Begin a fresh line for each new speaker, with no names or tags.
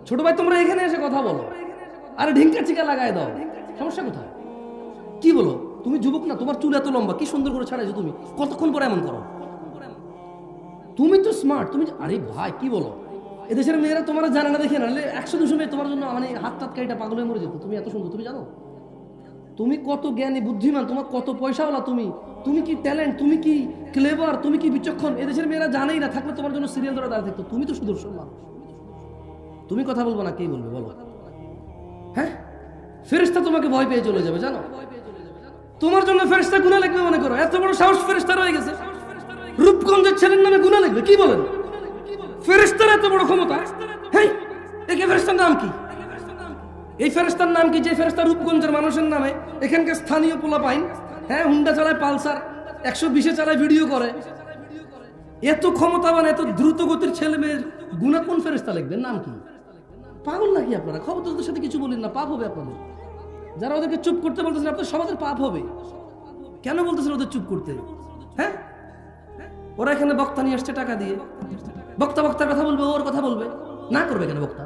ছোট ভাই তোমরা এখানে এসে কথা বলো, আরে ঢিঙ্কা চিকা লাগাই দাও, সমস্যা কোথায়? কি বলো? তুমি যুবক না, তোমার চুল এত লম্বা, কি সুন্দর করে ছাড়াইছো তুমি, কতক্ষণ পরে এমন করো? তুমি তো স্মার্ট, তুমি আরে ভাই কি বলো? এদেশের মেয়েরা তোমার জানে না দেখে না, 100-200 মেয়ে তোমার জন্য মানে হাত টাত কাইটা পাগল হয়ে মরে যেত। তুমি এত সুন্দর, তুমি জানো তুমি কত জ্ঞানী বুদ্ধিমান, তোমার কত পয়সাওয়ালা, তুমি কি ট্যালেন্ট, তুমি কি ক্লেভার, তুমি কি বিচক্ষণ, এদেশের মেয়েরা জানেই না, থাকলে তোমার জন্য সিরিয়াল ধরে দাঁড়িয়ে থাকতো। তুমি তো সুদর্শন মানুষ, তুমি কথা বলবো না, কে বলবে বলো? হ্যাঁ, ফেরেশতা তোমাকে ভয় পেয়ে চলে যাবে, জানো? তোমার জন্য ফেরেশতা গুনাহ লিখবে মনে করো? এত বড় সাহস ফেরেশতা রয়ে গেছে, রূপগঞ্জের ছেলের নামে গুনাহ লিখবে? কি বলেন? ফেরেশতার এত বড় ক্ষমতা? হ্যাঁ, এই ফেরেশতার নাম কি? এই ফেরেশতার নাম কি যে ফেরেশতা রূপগঞ্জের মানুষের নামে এখানকার স্থানীয় পোলা পাইন, হ্যাঁ, হুন্ডা চালায়, পালসার 120-এ চালায়, ভিডিও করে? এত ক্ষমতাবান, এত দ্রুত গতির ছেলে মেয়ের গুনাহ কোন ফেরেশতা লিখবেন? নাম কি? পাগল নাকি আপনারা? খবরদার সাথে কিছু বলেন না, পাপ হবে আপনাদের। যারা ওদেরকে চুপ করতে বলতেছেন, আপনার সমাজের পাপ হবে। কেন বলতেছেন ওদের চুপ করতে? হ্যাঁ, ওরা এখানে বক্তা নিয়ে আসছে টাকা দিয়ে, বক্তার কথা বলবে, ওর কথা বলবে, না করবে কেন বক্তা?